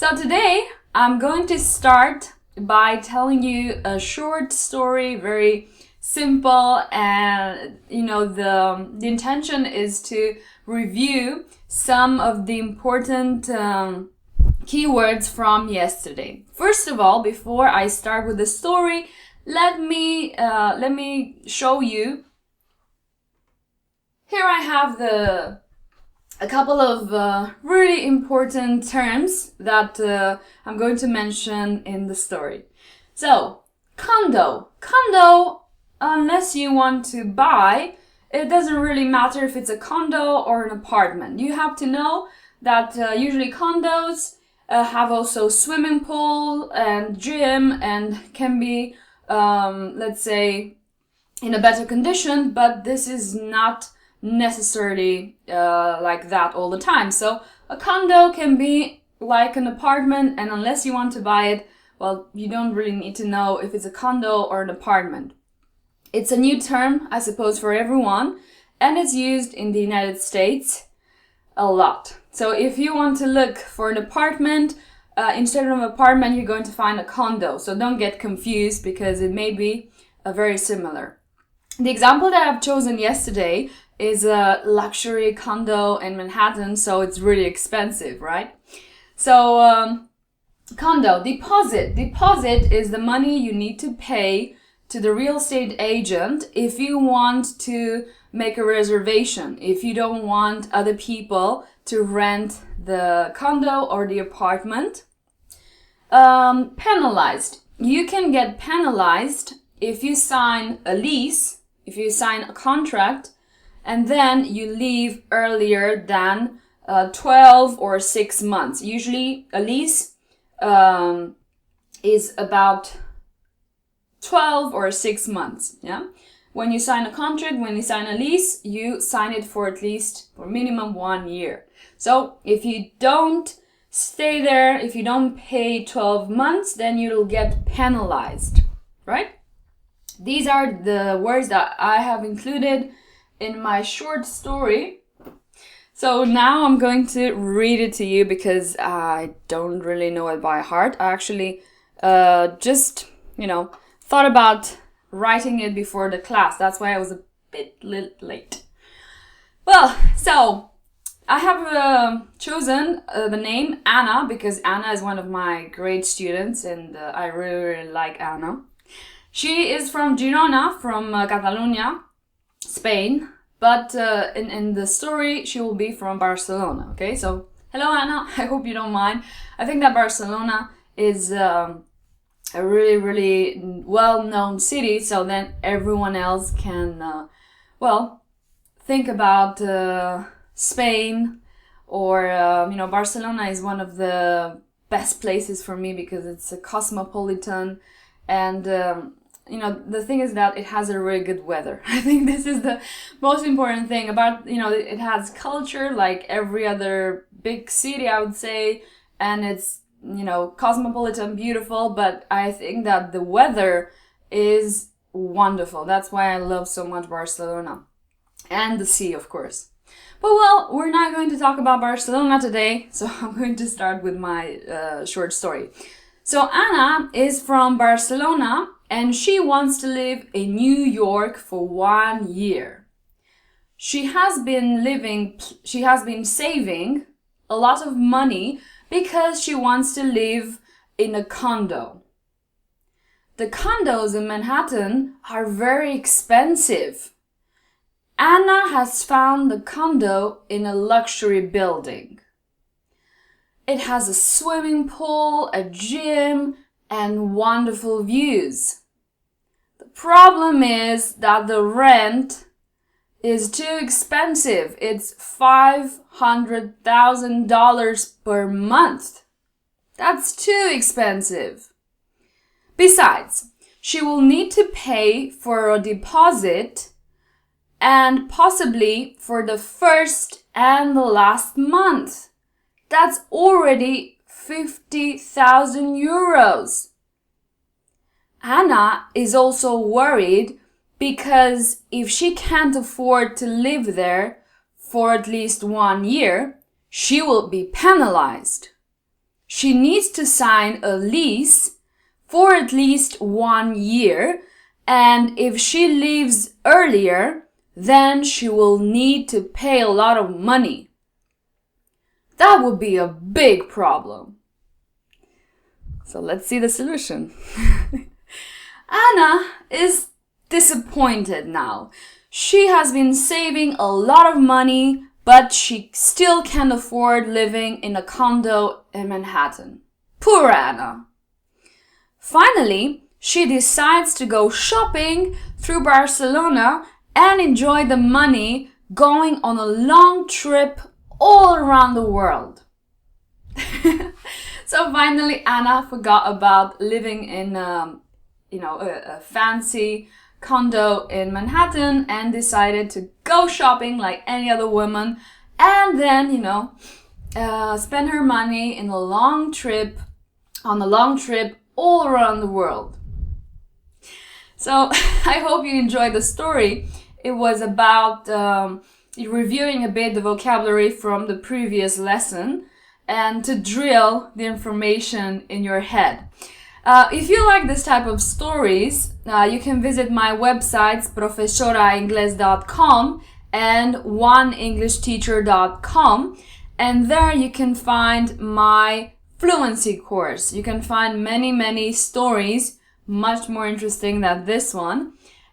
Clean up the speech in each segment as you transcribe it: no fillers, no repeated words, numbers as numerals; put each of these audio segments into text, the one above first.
So today I'm going to start by telling you a short story, very simple, and the intention is to review some of the important keywords from yesterday. First of all, before I start with the story, let me show you. Here I have a couple of really important terms that I'm going to mention in the story. So, condo. Condo, unless you want to buy, it doesn't really matter if it's a condo or an apartment. You have to know that usually condos have also swimming pool and gym and can be, let's say, in a better condition, but this is not necessarily like that all the time. So a condo can be like an apartment, and unless you want to buy it, well, you don't really need to know if it's a condo or an apartment. It's a new term, I suppose, for everyone, and it's used in the United States a lot. So if you want to look for an apartment, instead of an apartment, you're going to find a condo. So don't get confused because it may be very similar. The example that I've chosen yesterday is a luxury condo in Manhattan, so it's really expensive, right? So, condo, deposit. Deposit is the money you need to pay to the real estate agent if you want to make a reservation, if you don't want other people to rent the condo or the apartment. Penalized. You can get penalized if you sign a lease, if you sign a contract, and then you leave earlier than 12 or 6 months. Usually a lease is about 12 or 6 months. Yeah. When you sign a contract, when you sign a lease, you sign it for at least for minimum 1 year. So if you don't stay there, if you don't pay 12 months, then you'll get penalized, right? These are the words that I have included in my short story. So now I'm going to read it to you because I don't really know it by heart. I actually just thought about writing it before the class. That's why I was a bit late. Well, so I have chosen the name Anna because Anna is one of my great students, and I really like Anna. She is from Girona, from Catalonia, Spain, but in the story she will be from Barcelona. Okay, so hello Anna, I hope you don't mind. I think that Barcelona is a really, really well-known city, so then everyone else can, think about Spain, or, Barcelona is one of the best places for me because it's a cosmopolitan, and, the thing is that it has a really good weather. I think this is the most important thing about, it has culture like every other big city, I would say, and it's, cosmopolitan, beautiful, but I think that the weather is wonderful. That's why I love so much Barcelona. And the sea, of course. But well, we're not going to talk about Barcelona today, so I'm going to start with my short story. So Anna is from Barcelona, and she wants to live in New York for 1 year. She has been saving a lot of money because she wants to live in a condo. The condos in Manhattan are very expensive. Anna has found a condo in a luxury building. It has a swimming pool, a gym, and wonderful views. The problem is that the rent is too expensive. It's $500,000 per month. That's too expensive. Besides, she will need to pay for a deposit and possibly for the first and the last month. That's already 50,000 euros. Anna is also worried because if she can't afford to live there for at least 1 year, she will be penalized. she needs to sign a lease for at least 1 year, and if she leaves earlier, then she will need to pay a lot of money. That would be a big problem. So let's see the solution. Anna is disappointed now. She has been saving a lot of money, but she still can't afford living in a condo in Manhattan. Poor Anna. Finally, she decides to go shopping through Barcelona and enjoy the money going on a long trip all around the world. So finally, Anna forgot about living in a fancy condo in Manhattan and decided to go shopping like any other woman, and then, spend her money on a long trip all around the world. So I hope you enjoyed the story. It was about reviewing a bit the vocabulary from the previous lesson and to drill the information in your head. If you like this type of stories, you can visit my websites profesoraingles.com and oneenglishteacher.com, and there you can find my fluency course. You can find many stories, much more interesting than this one.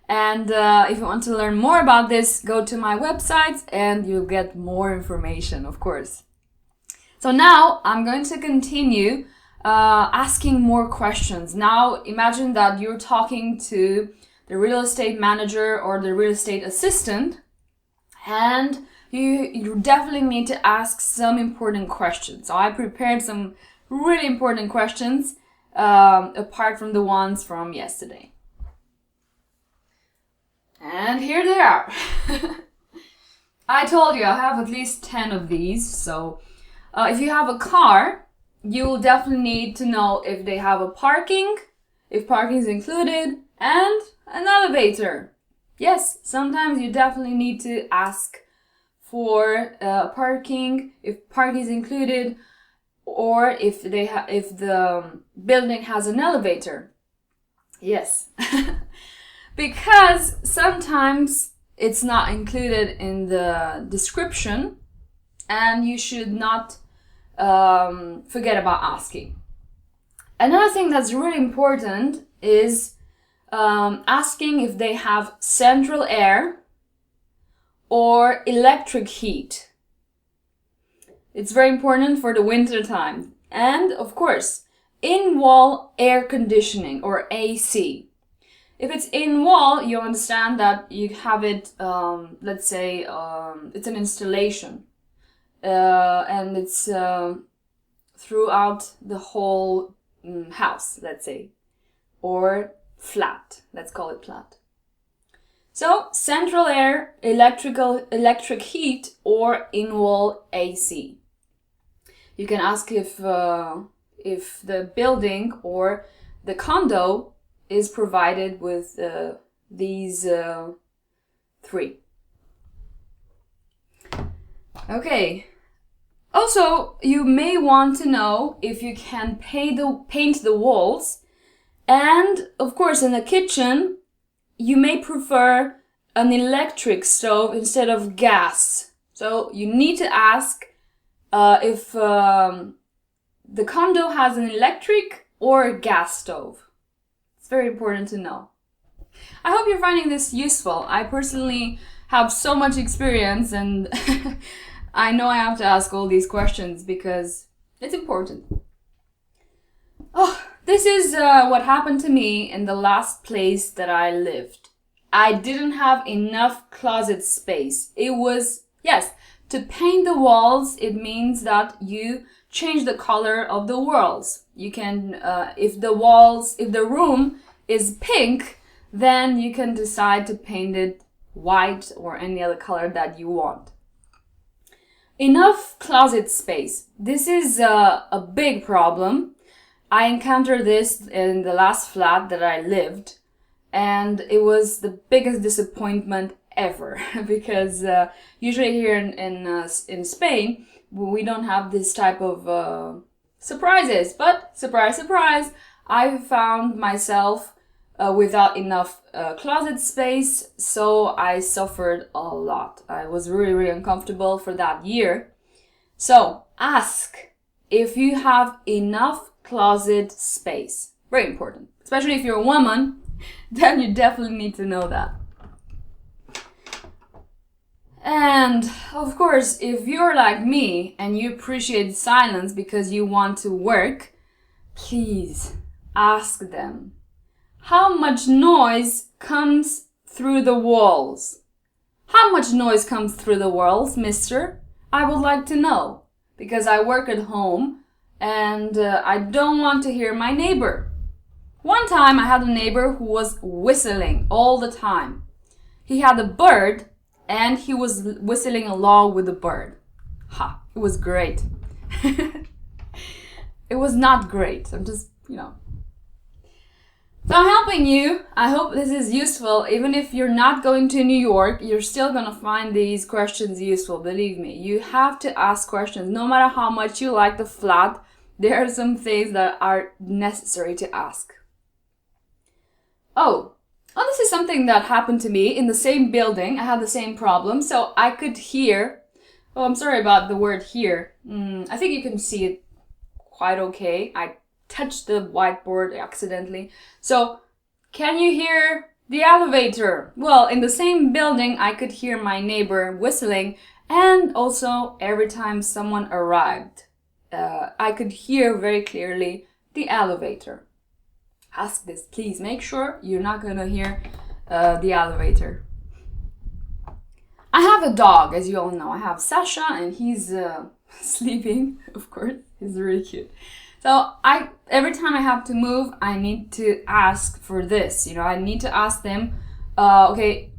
And if you want to learn more about this, go to my websites and you'll get more information, of course. So now I'm going to continue asking more questions. Now imagine that you're talking to the real estate manager or the real estate assistant, and you definitely need to ask some important questions. So I prepared some really important questions apart from the ones from yesterday. And here they are. I told you I have at least 10 of these, so if you have a car, you will definitely need to know if they have if parking is included, and an elevator. Yes, sometimes you definitely need to ask for parking, if parking is included, or if the building has an elevator. Yes. Because sometimes it's not included in the description, and you should not forget about asking. Another thing that's really important is asking if they have central air or electric heat. It's very important for the winter time. And of course, in-wall air conditioning or AC. If it's in-wall, you understand that you have it, let's say, it's an installation. And it's throughout the whole house, let's say, or flat. Let's call it flat. So central air, electric heat, or in-wall AC. You can ask if the building or the condo is provided with these three. Okay. Also, you may want to know if you can paint the walls. And, of course, in the kitchen, you may prefer an electric stove instead of gas. So, you need to ask if the condo has an electric or a gas stove. It's very important to know. I hope you're finding this useful. I personally have so much experience, and I know I have to ask all these questions because it's important. Oh, this is what happened to me in the last place that I lived. I didn't have enough closet space. It was, yes, to paint the walls, it means that you change the color of the walls. You can, if the room is pink, then you can decide to paint it white or any other color that you want. Enough closet space. This is a big problem. I encountered this in the last flat that I lived, and it was the biggest disappointment ever because usually here in Spain we don't have this type of surprises. But surprise, surprise, I found myself without enough closet space, so I suffered a lot. I was really, really uncomfortable for that year. So ask if you have enough closet space. Very important. Especially if you're a woman, then you definitely need to know that. And of course, if you're like me and you appreciate silence because you want to work, please ask them. How much noise comes through the walls? How much noise comes through the walls, mister? I would like to know. Because I work at home and I don't want to hear my neighbor. One time I had a neighbor who was whistling all the time. He had a bird and he was whistling along with the bird. Ha, it was great. It was not great. I'm just, So I'm helping you. I hope this is useful. Even if you're not going to New York, you're still going to find these questions useful. Believe me, you have to ask questions. No matter how much you like the flat, there are some things that are necessary to ask. Oh, this is something that happened to me in the same building. I had the same problem. So I could hear. Oh, I'm sorry about the word hear. I think you can see it quite okay. I touched the whiteboard accidentally. So, can you hear the elevator? Well, in the same building, I could hear my neighbor whistling, and also every time someone arrived, I could hear very clearly the elevator. Ask this, please. Make sure you're not gonna hear the elevator. I have a dog, as you all know. I have Sasha, and he's sleeping, of course. He's really cute. So every time I have to move, I need to ask for this. I need to ask them, okay,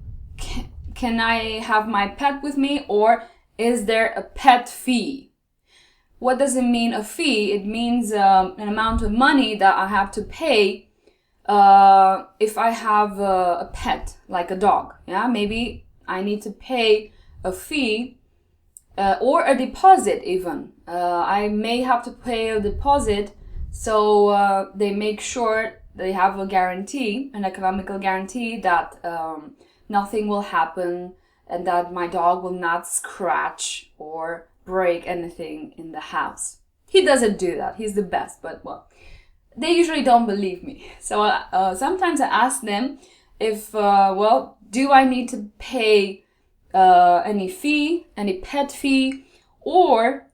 can I have my pet with me, or is there a pet fee? What does it mean, a fee? It means an amount of money that I have to pay if I have a pet, like a dog. Yeah, maybe I need to pay a fee or a deposit even. I may have to pay a deposit, so they make sure they have a guarantee, an economical guarantee that nothing will happen and that my dog will not scratch or break anything in the house. He doesn't do that. He's the best, but they usually don't believe me. So sometimes I ask them if, do I need to pay any fee, any pet fee, or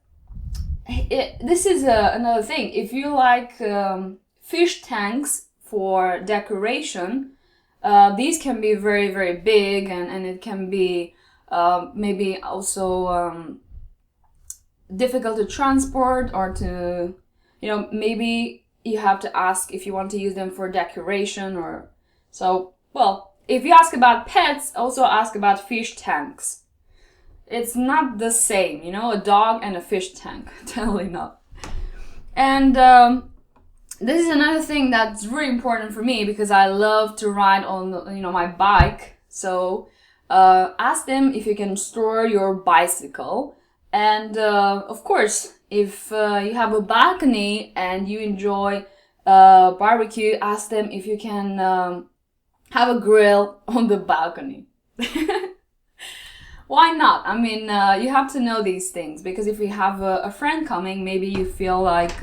this is another thing. If you like fish tanks for decoration, these can be very, very big, and it can be maybe also difficult to transport, or to, maybe you have to ask if you want to use them for decoration, or so. Well, if you ask about pets, also ask about fish tanks. It's not the same, a dog and a fish tank. Totally not. And this is another thing that's really important for me, because I love to ride on, my bike. So ask them if you can store your bicycle. And of course, if you have a balcony and you enjoy barbecue, ask them if you can have a grill on the balcony. Why not? I mean, you have to know these things, because if you have a friend coming, maybe you feel like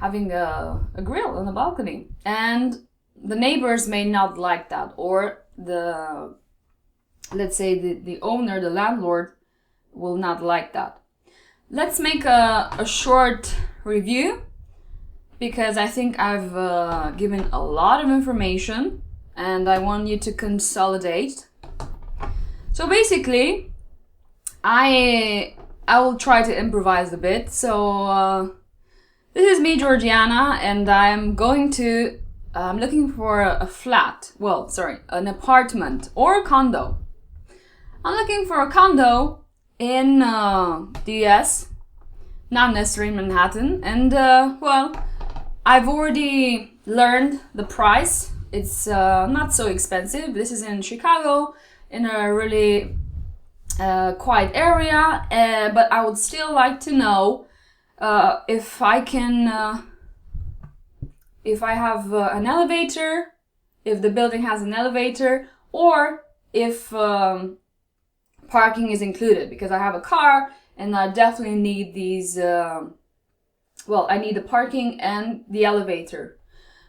having a grill on the balcony. And the neighbors may not like that, or let's say the owner, the landlord, will not like that. Let's make a short review, because I think I've given a lot of information and I want you to consolidate. So basically, I will try to improvise a bit. So this is me, Georgiana, and I'm looking for a flat. Well, sorry, an apartment or a condo. I'm looking for a condo in the US, not necessarily Manhattan. And I've already learned the price. It's not so expensive. This is in Chicago, in a really quiet area, but I would still like to know if I can, if I have an elevator, if the building has an elevator, or if parking is included, because I have a car and I definitely need these, I need the parking and the elevator.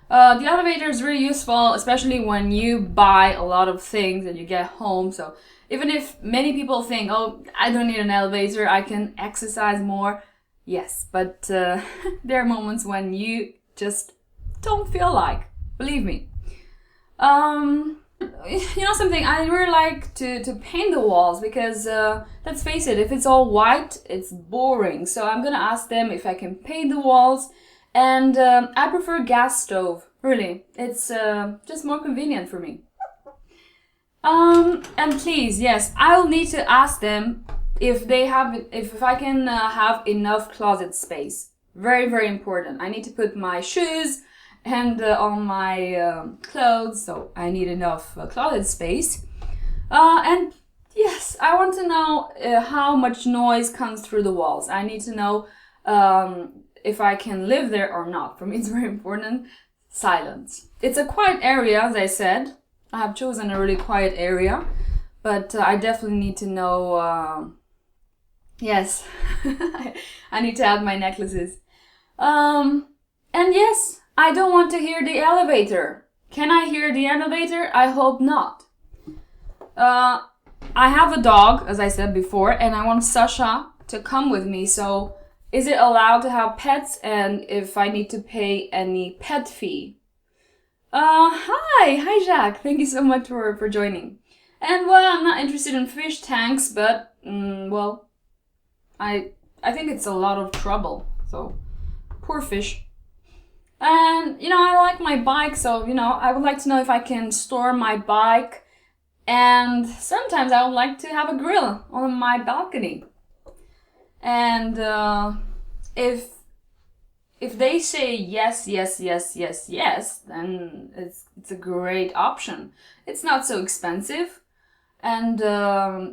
The elevator is really useful, especially when you buy a lot of things and you get home. So even if many people think, oh, I don't need an elevator, I can exercise more. Yes, but there are moments when you just don't feel like, believe me. You know something, I really like to paint the walls because, let's face it, if it's all white, it's boring. So I'm gonna ask them if I can paint the walls. And I prefer gas stove, really. It's just more convenient for me. And please, yes, I'll need to ask them if they have, if I can have enough closet space. Very, very important. I need to put my shoes and all my clothes, so I need enough closet space. And yes, I want to know how much noise comes through the walls. I need to know if I can live there or not. For me, it's very important. Silence. It's a quiet area, as I said. I have chosen a really quiet area, but I definitely need to know. Yes, I need to add my necklaces. And yes, I don't want to hear the elevator. Can I hear the elevator? I hope not. I have a dog, as I said before, and I want Sasha to come with me. So is it allowed to have pets, and if I need to pay any pet fee? Hi Jacques. Thank you so much for joining. And well, I'm not interested in fish tanks, but I think it's a lot of trouble. So poor fish. And you know, I like my bike, so you know, I would like to know if I can store my bike. And sometimes I would like to have a grill on my balcony. And if they say yes, then it's a great option. It's not so expensive, and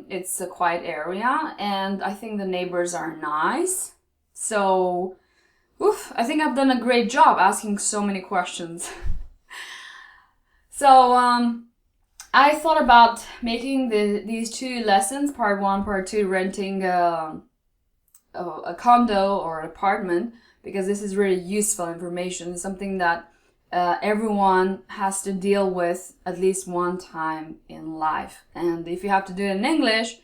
it's a quiet area, and I think the neighbors are nice. So, I think I've done a great job asking so many questions. So, I thought about making these two lessons, part 1, part 2, renting a condo or an apartment, because this is really useful information. It's something that everyone has to deal with at least one time in life. And if you have to do it in English,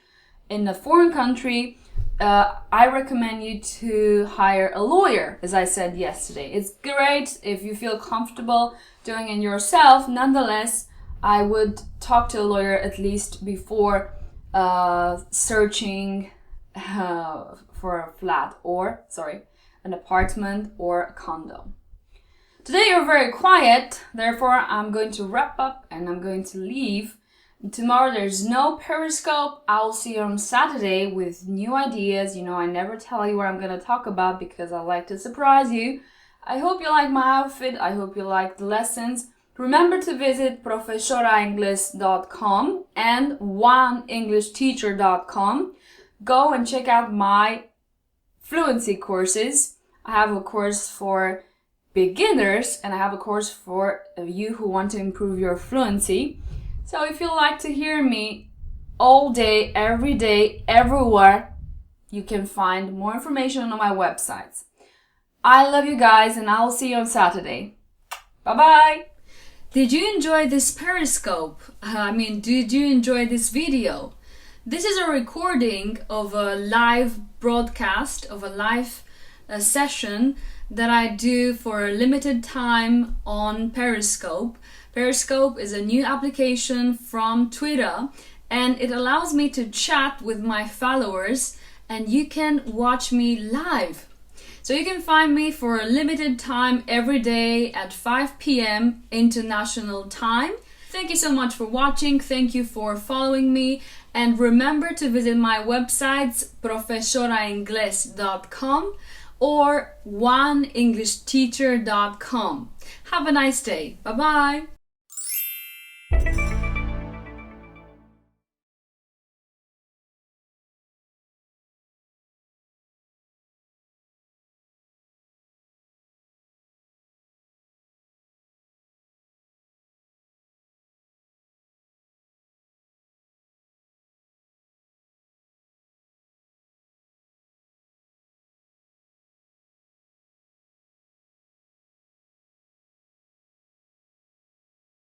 in a foreign country, I recommend you to hire a lawyer, as I said yesterday. It's great if you feel comfortable doing it yourself. Nonetheless, I would talk to a lawyer at least before searching for a flat or, an apartment or a condo. Today you're very quiet, therefore I'm going to wrap up and I'm going to leave. Tomorrow there's no Periscope. I'll see you on Saturday with new ideas. You know, I never tell you what I'm going to talk about because I like to surprise you. I hope you like my outfit. I hope you like the lessons. Remember to visit professoraingles.com and oneenglishteacher.com. Go and check out my fluency courses. I have a course for beginners and I have a course for you who want to improve your fluency. So if you like to hear me all day, every day, everywhere, you can find more information on my websites. I love you guys and I'll see you on Saturday. Bye-bye! Did you enjoy this Periscope? Did you enjoy this video? This is a recording of a live broadcast, of a live session that I do for a limited time on Periscope. Periscope is a new application from Twitter and it allows me to chat with my followers and you can watch me live. So you can find me for a limited time every day at 5 p.m. International Time. Thank you so much for watching. Thank you for following me. And remember to visit my websites professoraingles.com or oneenglishteacher.com. Have a nice day. Bye-bye.